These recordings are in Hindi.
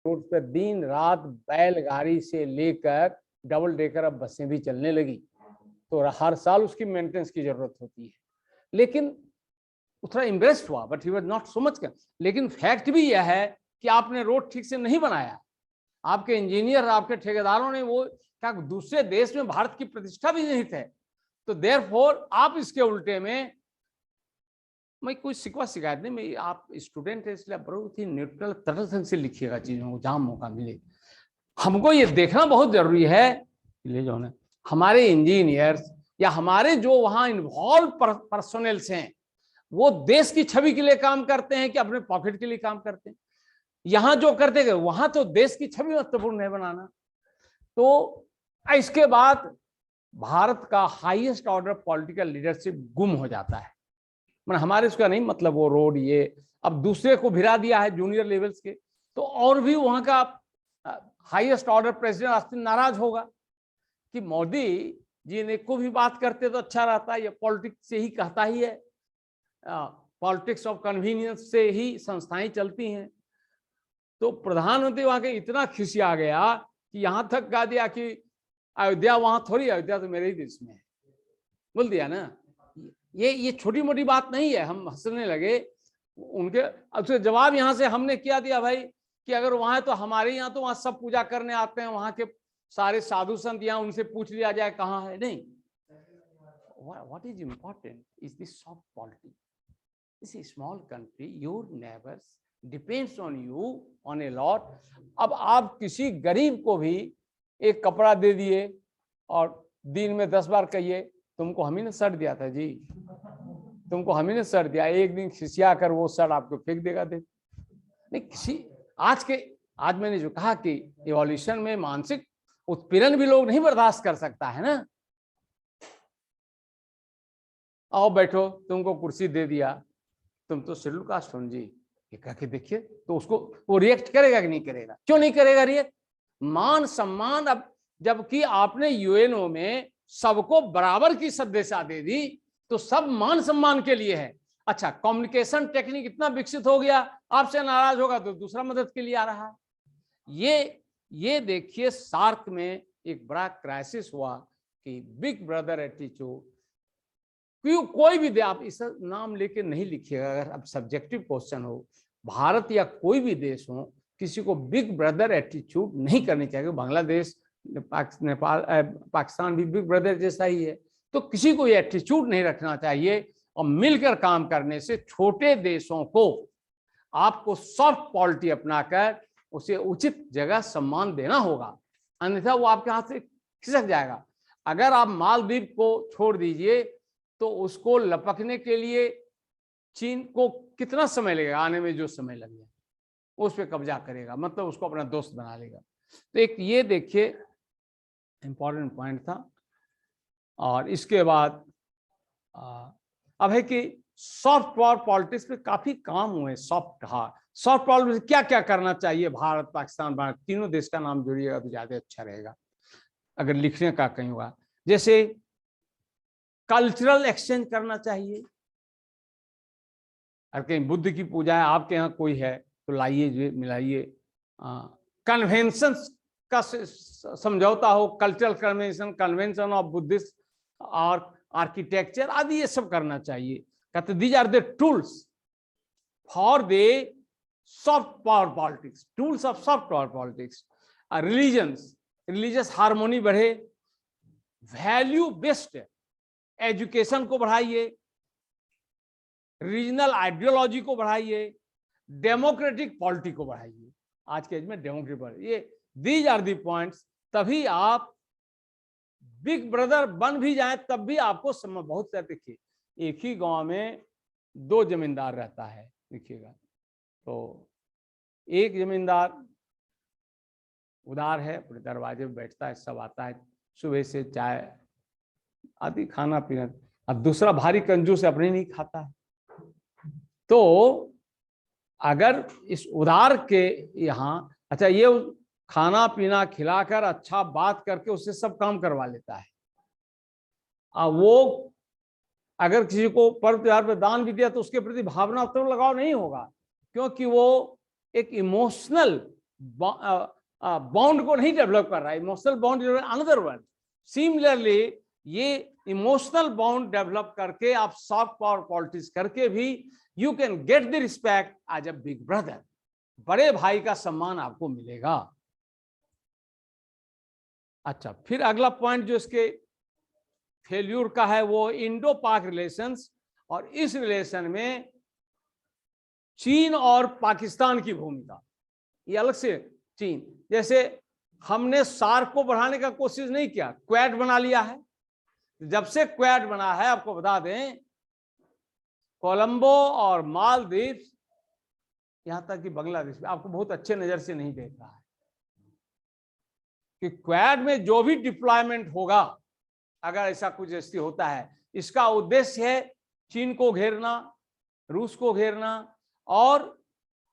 रोड पे दिन रात बैलगाड़ी से लेकर डबल डेकर अब बसें भी चलने लगी, तो हर साल उसकी मेंटेनेंस की जरूरत होती है। लेकिन थोड़ा इम्प्रेस्ड हुआ, but he was not so much. लेकिन फैक्ट भी यह है कि आपने रोड ठीक से नहीं बनाया, आपके इंजीनियर, आपके ठेकेदारों ने वो क्या दूसरे देश में भारत की प्रतिष्ठा भी नहीं थे। तो देयरफॉर आप इसके उल्टे में, मैं कोई शिकवा शिकायत नहीं, मैं आप स्टूडेंट है इसलिए बहुत ही न्यूट्रल तरल ढंग से लिखिएगा चीजों को जहां मौका मिले। हमको ये देखना बहुत जरूरी है ले जो है हमारे इंजीनियर्स या हमारे जो वहां इन्वॉल्व पर्सोनेल्स हैं वो देश की छवि के लिए काम करते हैं कि अपने पॉकेट के लिए काम करते हैं। यहां जो करते गए वहां तो देश की छवि महत्वपूर्ण है बनाना। तो इसके बाद भारत का हाईएस्ट ऑर्डर पॉलिटिकल लीडरशिप गुम हो जाता है। मतलब हमारे उसका नहीं मतलब वो रोड ये अब दूसरे को भिरा दिया है जूनियर लेवल्स के, तो और भी वहां का हाईएस्ट ऑर्डर प्रेसिडेंट आस्तीन नाराज होगा कि मोदी जी ने को भी बात करते तो अच्छा रहता है, ये पॉलिटिक्स से ही कहता ही है, पॉलिटिक्स ऑफ कन्वीनियंस से ही संस्थाएं चलती हैं। तो प्रधानमंत्री वहां के इतना खिसिया गया कि यहां तक कह दिया कि अयोध्या वहां थोड़ी, अयोध्या तो मेरे ही देश में है, बोल दिया ना। ये छोटी मोटी बात नहीं है, हम हंसने लगे उनके। अब तो जवाब यहां से हमने क्या दिया भाई कि अगर वहां है तो हमारे यहाँ तो वहां सब पूजा करने आते हैं, वहां के सारे साधु संत, यहाँ उनसे पूछ लिया जाए कहाँ है। नहीं, what is important is this soft politics. This is a small country, your neighbors depends on you on a lot. अब आप किसी गरीब को भी एक कपड़ा दे दिए और दिन में 10 बार कहिए तुमको हम ही ने शर्ट दिया था जी, तुमको हम ही ने शर्ट दिया, एक दिन खिसिया कर वो शर्ट आपको फेंक देगा दे। नहीं, किसी आज मैंने जो कहा कि इवोल्यूशन में मानसिक उत्पीड़न भी लोग नहीं बर्दाश्त कर सकता है ना। आओ बैठो, तुमको कुर्सी दे दिया, तुम तो शेड्यूल कास्ट हो जी, ये कह के देखिए तो उसको वो रिएक्ट करेगा कि नहीं करेगा? क्यों नहीं करेगा रिएक्ट? मान सम्मान। अब जबकि आपने यूएनओ में सबको बराबर की सदस्यता दे दी तो सब मान सम्मान के लिए है। अच्छा, कम्युनिकेशन टेक्निक इतना विकसित हो गया, आपसे नाराज होगा तो दूसरा मदद के लिए आ रहा है। ये देखिए सार्क में एक बड़ा क्राइसिस हुआ कि बिग ब्रदर एटीट्यूड, क्यों कोई भी दे, आप इस नाम लेके नहीं लिखिएगा, अगर अब सब्जेक्टिव क्वेश्चन हो, भारत या कोई भी देश हो, किसी को बिग ब्रदर एटीट्यूड नहीं करनी चाहिए। बांग्लादेश, नेपाल, पाकिस्तान भी बिग ब्रदर जैसा ही है, तो किसी को ये एटीट्यूड नहीं रखना चाहिए। और मिलकर काम करने से छोटे देशों को आपको सॉफ्ट पॉलिटी अपनाकर उसे उचित जगह सम्मान देना होगा, अन्यथा वो आपके हाथ से खिसक जाएगा। अगर आप मालदीव को छोड़ दीजिए तो उसको लपकने के लिए चीन को कितना समय लगेगा, आने में जो समय लगेगा उस पर कब्जा करेगा, मतलब उसको अपना दोस्त बना लेगा। तो एक ये देखिए इंपॉर्टेंट पॉइंट था। और इसके बाद अब है कि सॉफ्ट पावर पॉलिटिक्स पे काफी काम हुए। सॉफ्ट पावर में क्या क्या करना चाहिए, भारत, पाकिस्तान, भारत तीनों देश का नाम जोड़िएगा तो ज्यादा अच्छा रहेगा अगर लिखने का कहीं होगा। जैसे कल्चरल एक्सचेंज करना चाहिए, अगर कहीं बुद्ध की पूजा है, आपके यहाँ कोई है तो लाइए मिलाइए। कन्वेंशन का समझौता हो, कल्चरल कन्वेंशन ऑफ बुद्धिस्ट और आर्किटेक्चर आदि, ये सब करना चाहिए। कहते these are the tools for the soft power politics, tools of soft power politics. Religious harmony बढ़े, वैल्यू बेस्ड एजुकेशन को बढ़ाइए, रीजनल आइडियोलॉजी को बढ़ाइए, डेमोक्रेटिक पॉलिटी को बढ़ाइए। आज के एज में डेमोक्रेटिक, ये दीज आर दी पॉइंट्स। तभी आप बिग ब्रदर बन भी जाए तब भी आपको समझ बहुत सारे। देखिए एक ही गांव में 2 जमींदार रहता है, देखिएगा तो एक जमींदार उदार है, अपने दरवाजे पे बैठता है, सब आता है सुबह से चाय आदि खाना पीना, अब दूसरा भारी कंजूस है, अपने नहीं खाता है। तो अगर इस उदार के यहाँ, अच्छा ये खाना पीना खिलाकर अच्छा बात करके उससे सब काम करवा लेता है। वो अगर किसी को पर्व त्योहार पर दान भी दिया तो उसके प्रति भावना तो लगाव नहीं होगा, क्योंकि वो एक इमोशनल बॉन्ड को नहीं डेवलप कर रहा है, emotional bond another one. Similarly ये इमोशनल बॉन्ड डेवलप करके आप सॉफ्ट पावर पॉलिटिक्स करके भी you can get the respect as a big brother, बड़े भाई का सम्मान आपको मिलेगा। अच्छा, फिर अगला पॉइंट जो इसके फेल्यूर का है वो इंडो पाक रिलेशंस, और इस रिलेशन में चीन और पाकिस्तान की भूमिका, ये अलग से चीन, जैसे हमने सार्क को बढ़ाने का कोशिश नहीं किया, क्वाड बना लिया है। जब से क्वाड बना है, आपको बता दें, कोलंबो और मालदीव, यहां तक कि बांग्लादेश आपको बहुत अच्छे नजर से नहीं देख रहा है कि क्वाड में जो भी डिप्लॉयमेंट होगा, अगर ऐसा कुछ ऐसी होता है, इसका उद्देश्य है चीन को घेरना, रूस को घेरना, और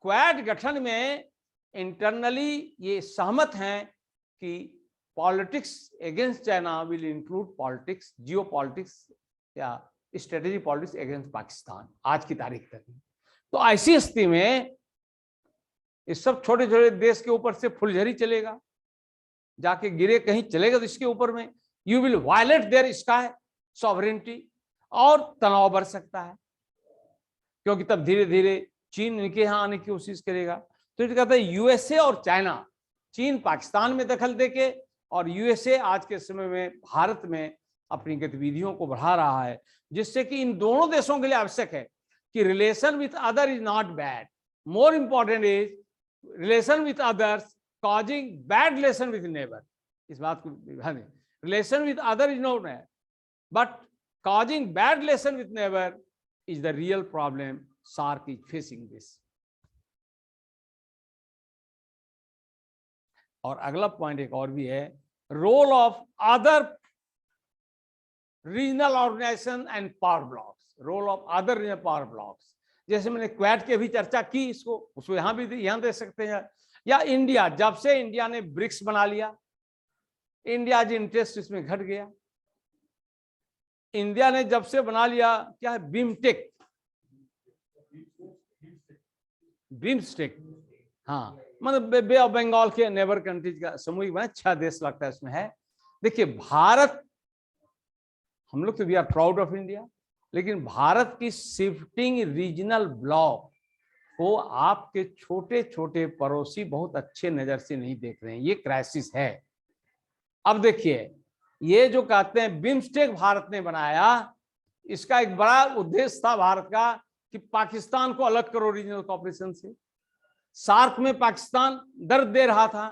क्वाड गठन में इंटरनली ये सहमत हैं कि politics against China will include politics, Jio politics या स्ट्रेटेजी पॉलिटिक्स अगेंस्ट पाकिस्तान आज की तारीख तक। तो ऐसी स्थिति में इस सब छोटे छोटे देश के ऊपर से फुलझड़ी चलेगा, जाके गिरे कहीं चलेगा तो इसके ऊपर में you will violate their sky sovereignty, और तनाव बढ़ सकता है, क्योंकि तब धीरे धीरे चीन इनके यहां आने की कोशिश करेगा। तो ये कहता है यूएसए और चाइना, चीन पाकिस्तान में दखल देके, और यूएसए आज के समय में भारत में अपनी गतिविधियों को बढ़ा रहा है, जिससे कि इन दोनों देशों के लिए आवश्यक है कि relation with other is not bad, more important is relation with others causing bad relation with neighbour. इस बात को ध्यान दें, relation with other is not bad, but causing bad relation with neighbour is the real problem SAARC is facing this। और अगला पॉइंट एक और भी है, role of other regional organization and power blocks, role of other regional power blocks, जैसे मैंने क्वाड की भी चर्चा की, इसको उसको यहां भी यहां दे सकते हैं। या इंडिया, जब से इंडिया ने ब्रिक्स बना लिया, इंडिया जी इंटरेस्ट इसमें घट गया। इंडिया ने जब से बना लिया, क्या है, बिमस्टेक, बिमस्टेक, हाँ, मतलब बे ऑफ बंगाल के नेबर कंट्रीज का समूह बना, 6 देश लगता है इसमें है। देखिए भारत, हम लोग तो we are proud of India, लेकिन भारत की शिफ्टिंग रीजनल ब्लॉक को आपके छोटे छोटे पड़ोसी बहुत अच्छे नजर से नहीं देख रहे हैं, ये क्राइसिस है। अब देखिए, ये जो कहते हैं बिमस्टेक भारत ने बनाया, इसका एक बड़ा उद्देश्य था भारत का कि पाकिस्तान को अलग करो रीजनल कॉपरेशन से। सार्क में पाकिस्तान दर्द दे रहा था,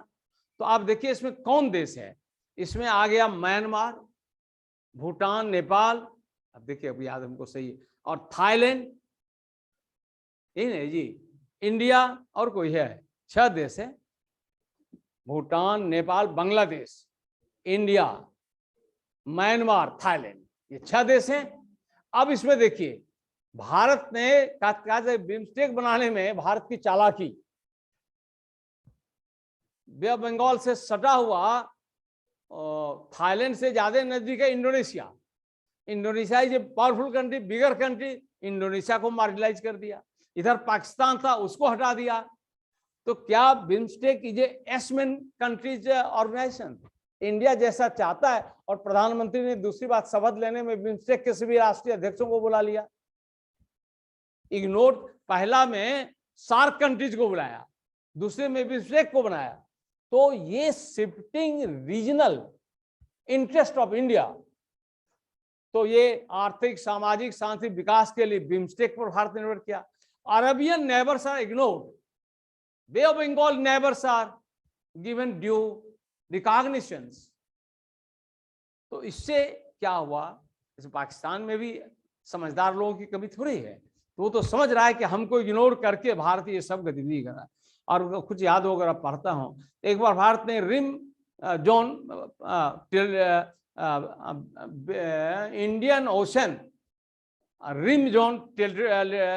तो आप देखिए इसमें कौन देश है, इसमें आ गया म्यांमार, भूटान, नेपाल, अब देखिए अब याद हमको सही है, और थाईलैंड, यही नहीं जी, इंडिया, और कोई है, 6 देश है, Bhutan, Nepal, Bangladesh, India, Myanmar, Thailand, ये 6 देश हैं। अब इसमें देखिए भारत ने बिमस्टेक बनाने में भारत की चालाकी, बे ऑफ बंगाल से सटा हुआ थाईलैंड से ज्यादा नजदीक है Indonesia. Indonesia is a powerful country, bigger country, Indonesia को मार्जिनलाइज कर दिया। इधर पाकिस्तान था, उसको हटा दिया। तो क्या BIMSTEC is ASEAN countries organisation? India जैसा चाहता है, और प्रधानमंत्री ने दूसरी बात शपथ लेने में बिमस्टेक के सभी राष्ट्रीय अध्यक्षों को बुला लिया। इग्नोर, पहला में सार्क कंट्रीज को बुलाया, दूसरे में बिमस्टेक को बनाया। तो ये shifting regional interest of India, तो ये आर्थिक, सामाजिक, सांस्कृतिक विकास के लिए बिमस्टेक पर भारत ने निर्भर किया। Arabian neighbours are ignored, bay of Bengal neighbours are given due recognitions. तो इससे क्या हुआ, इस पाकिस्तान में भी समझदार लोगों की कमी थोड़ी है, तो वो तो समझ रहा है कि हमको इग्नोर करके भारत ये सब गतिविधि कर रहा है। और कुछ याद होगा, आप पढ़ता हूं, एक बार भारत ने rim zone, Indian Ocean rim zone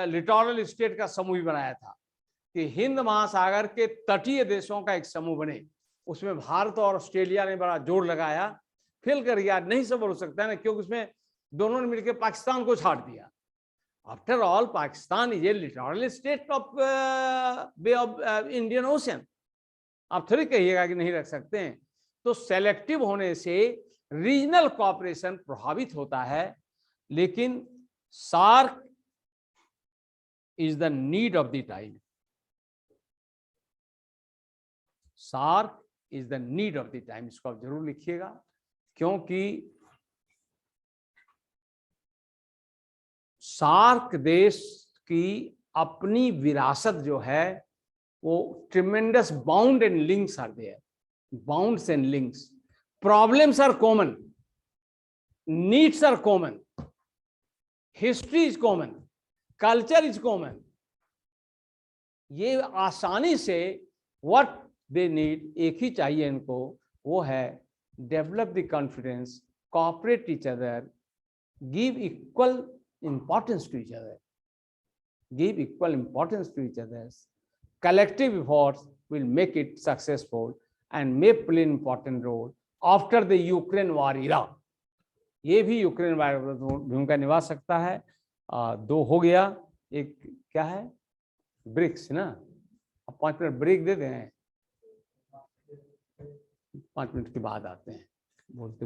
littoral state का समूह बनाया था कि हिंद महासागर के तटीय देशों का एक समूह बने। उसमें भारत और ऑस्ट्रेलिया ने बड़ा जोर लगाया, फेल कर गया, नहीं सफल हो सकता है ना, क्योंकि उसमें दोनों ने मिलकर पाकिस्तान को छाट दिया। After all Pakistan is a littoral state of bay of Indian Ocean, आप थोड़ी कहिएगा कि नहीं रख सकते हैं। तो सेलेक्टिव होने से रीजनल कोऑपरेशन प्रभावित होता है, लेकिन SAARC is the need of the time. SAARC is the need of the time, इसको आप जरूर लिखिएगा, क्योंकि सार्क देश की अपनी विरासत जो है वो tremendous bound and links are there, bounds and links, problems are common, needs are common, history is common, culture is common. ये आसानी से व्हाट दे नीड, एक ही चाहिए इनको, वो है develop the confidence, cooperate each other, give equal importance to each other, give equal importance to each other's collective efforts will make it successful and may play an important role after the Ukraine war era। ये भी यूक्रेन वार भूमिका निभा सकता है। 2 हो गया, एक क्या है, ब्रिक्स ना। अब 5 मिनट ब्रेक देते हैं, 5 मिनट के बाद आते हैं बोलते